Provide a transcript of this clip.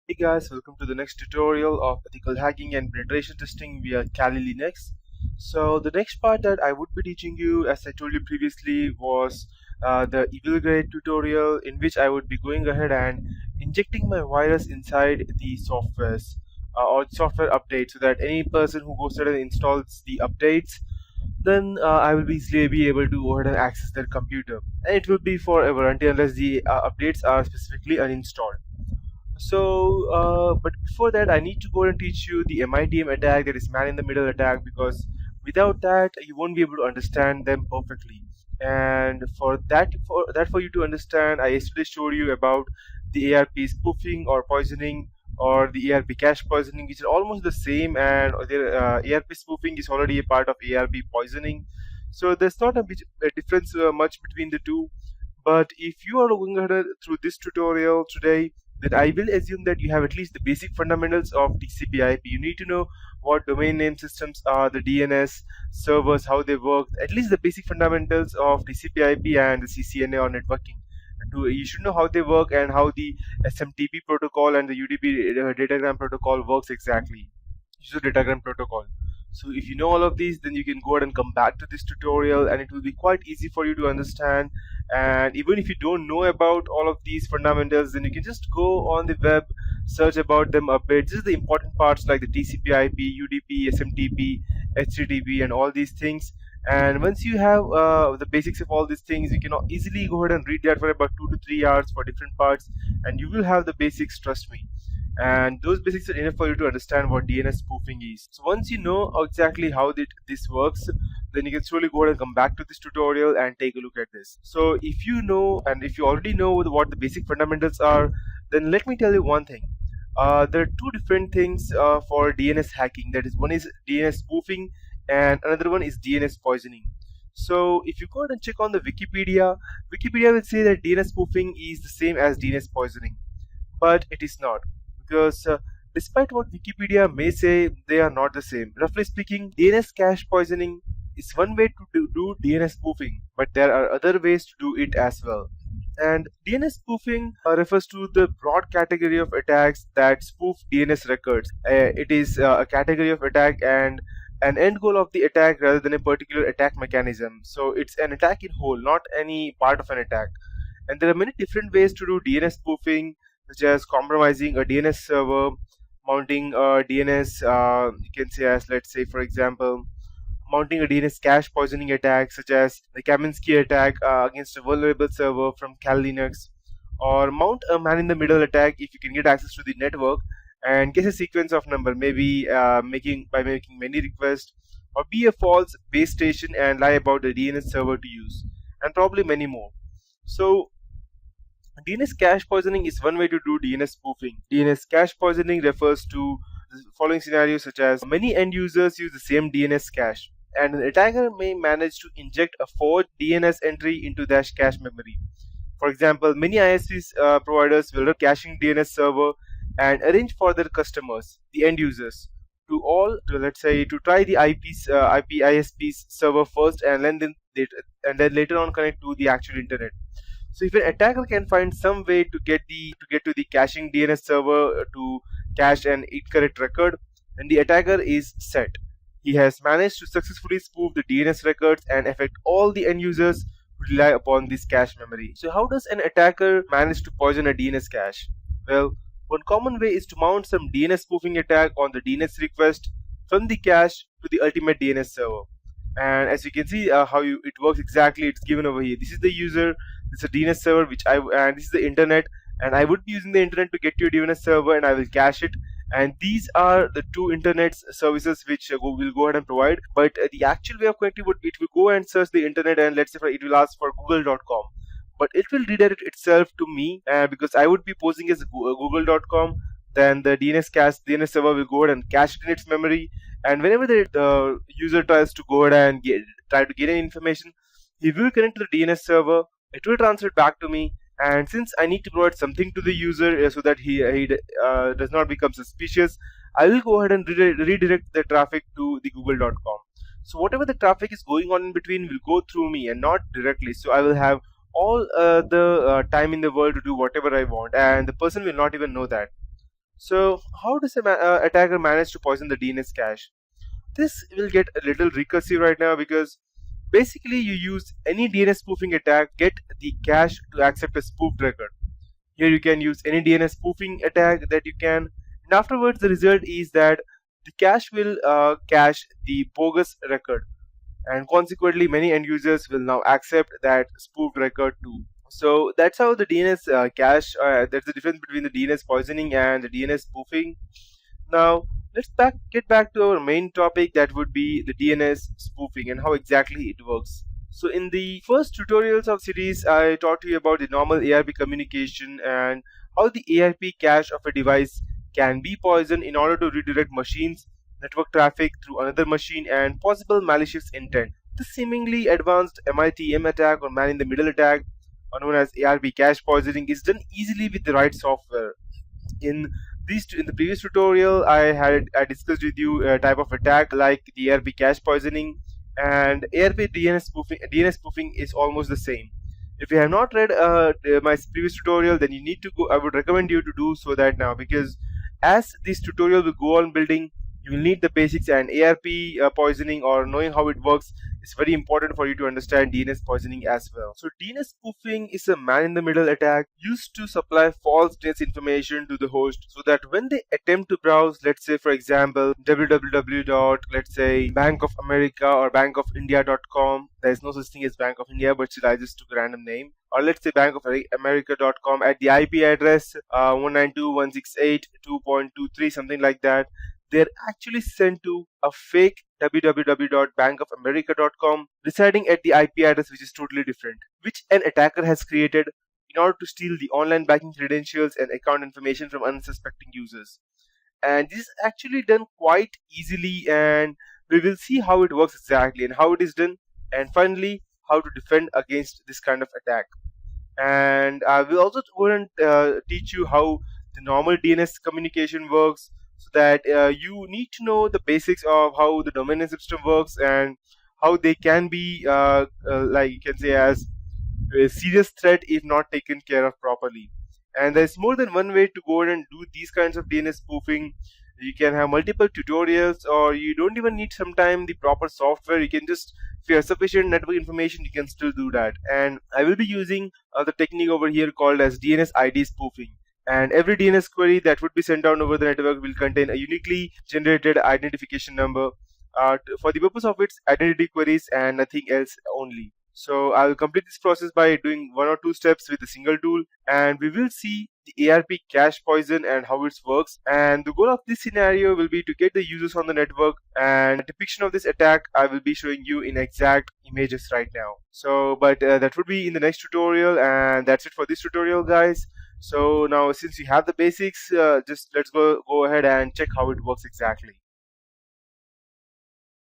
Hey guys, welcome to the next tutorial of ethical hacking and penetration testing via Kali Linux. So the next part that I would be teaching you, as I told you previously, was the evil grade tutorial, in which I would be going ahead and injecting my virus inside the softwares or software update, so that any person who goes ahead and installs the updates, then I will be easily be able to go ahead and access their computer, and it will be forever until unless the updates are specifically uninstalled. But before that, I need to go and teach you the MITM attack, that is man in the middle attack, because without that, you won't be able to understand them perfectly. And for you to understand, I yesterday showed you about the ARP spoofing or poisoning, or the ARP cache poisoning, which are almost the same, and ARP spoofing is already a part of ARP poisoning. So there's not a difference much between the two. But if you are going ahead through this tutorial today, then I will assume that you have at least the basic fundamentals of TCP/IP. You need to know what domain name systems are, the DNS servers, how they work, at least the basic fundamentals of TCP/IP and the CCNA or networking. You should know how they work and how the SMTP protocol and the UDP datagram protocol works exactly. User datagram protocol. So if you know all of these, then you can go ahead and come back to this tutorial, and it will be quite easy for you to understand. And even if you don't know about all of these fundamentals, then you can just go on the web, search about them a bit. This is the important parts like the TCP/IP, UDP, SMTP, HTTP, and all these things. And once you have the basics of all these things, you can easily go ahead and read that for about 2 to 3 hours for different parts, and you will have the basics, trust me. And those basics are enough for you to understand what DNS spoofing is. So once you know exactly how this works, then you can slowly go ahead and come back to this tutorial and take a look at this. So if you know, and if you already know what the basic fundamentals are, then let me tell you one thing. There are two different things for DNS hacking. That is, one is DNS spoofing and another one is DNS poisoning. So if you go ahead and check on the Wikipedia will say that DNS spoofing is the same as DNS poisoning, but it is not, because despite what Wikipedia may say, they are not the same. Roughly speaking, DNS cache poisoning is one way to do DNS spoofing, but there are other ways to do it as well. And DNS spoofing refers to the broad category of attacks that spoof DNS records. It is a category of attack and an end goal of the attack rather than a particular attack mechanism. So it's an attack in whole, not any part of an attack. And there are many different ways to do DNS spoofing, such as compromising a DNS server, mounting a DNS, you can say as, let's say for example, mounting a DNS cache poisoning attack, such as the Kaminsky attack against a vulnerable server from Kali Linux, or mount a man-in-the-middle attack if you can get access to the network and guess a sequence of number, maybe making many requests, or be a false base station and lie about the DNS server to use, and probably many more. So DNS cache poisoning is one way to do DNS spoofing. DNS cache poisoning refers to the following scenarios, such as many end users use the same DNS cache, and an attacker may manage to inject a forged DNS entry into their cache memory. For example, many ISPs providers will run caching DNS server and arrange for their customers, the end users, let's say to try the IP ISP's server first, and then later on connect to the actual internet. So if an attacker can find some way to get to the caching DNS server to cache an incorrect record, then the attacker is set. He has managed to successfully spoof the DNS records and affect all the end users who rely upon this cache memory. So how does an attacker manage to poison a DNS cache? Well, one common way is to mount some DNS spoofing attack on the DNS request from the cache to the ultimate DNS server. And as you can see it works exactly, it's given over here. This is the user, this is a DNS server, and this is the internet, and I would be using the internet to get to a DNS server, and I will cache it. And these are the two internet services which will go ahead and provide. But the actual way of connecting it will go and search the internet, and let's say it will ask for google.com, but it will redirect itself to me because I would be posing as google.com. Then the DNS server will go ahead and cache it in its memory, and whenever the user tries to go ahead and try to get any information, he will connect to the DNS server. It will transfer it back to me, and since I need to provide something to the user so that he does not become suspicious, I will go ahead and redirect the traffic to the google.com. So whatever the traffic is going on in between will go through me and not directly. So I will have all the time in the world to do whatever I want, and the person will not even know that. So how does a attacker manage to poison the DNS cache? This will get a little recursive right now, because basically you use any DNS spoofing attack, get the cache to accept a spoofed record. Here you can use any DNS spoofing attack that you can, and afterwards the result is that the cache will cache the bogus record, and consequently many end users will now accept that spoofed record too. So that's how the DNS cache, that's the difference between the DNS poisoning and the DNS spoofing. Now get back to our main topic, that would be the DNS spoofing and how exactly it works. So in the first tutorials of series, I taught you about the normal ARP communication and how the ARP cache of a device can be poisoned in order to redirect machines, network traffic through another machine, and possible malicious intent. The seemingly advanced MITM attack or man-in-the-middle attack, known as ARP cache poisoning, is done easily with the right software. In the previous tutorial, I discussed with you a type of attack like the ARP cache poisoning, and ARP DNS spoofing. DNS spoofing is almost the same. If you have not read my previous tutorial, then you need to go. I would recommend you to do so that now, because as this tutorial will go on building, you will need the basics, and ARP poisoning or knowing how it works is very important for you to understand DNS poisoning as well. So DNS spoofing is a man-in-the-middle attack used to supply false DNS information to the host, so that when they attempt to browse, let's say for example www. let's say Bank of America or bankofindia.com. There is no such thing as Bank of India, but still I just took a random name. Or let's say bankofamerica.com at the IP address 192.168.2.23, something like that. They're actually sent to a fake www.bankofamerica.com residing at the IP address, which is totally different, which an attacker has created in order to steal the online banking credentials and account information from unsuspecting users. And this is actually done quite easily, and we will see how it works exactly and how it is done, and finally how to defend against this kind of attack. And I will also go and teach you how the normal DNS communication works, so that you need to know the basics of how the domain name system works and how they can be like you can say as a serious threat if not taken care of properly. And there's more than one way to go and do these kinds of DNS spoofing. You can have multiple tutorials, or you don't even need sometime the proper software. You can just, if you have sufficient network information, you can still do that. And I will be using the technique over here called as DNS ID spoofing. And every DNS query that would be sent down over the network will contain a uniquely generated identification number for the purpose of its identity queries and nothing else only. So I will complete this process by doing one or two steps with a single tool, and we will see the ARP cache poison and how it works. And the goal of this scenario will be to get the users on the network, and a depiction of this attack I will be showing you in exact images right now. So but that would be in the next tutorial, and that's it for this tutorial, guys. So now since you have the basics, just let's go ahead and check how it works exactly.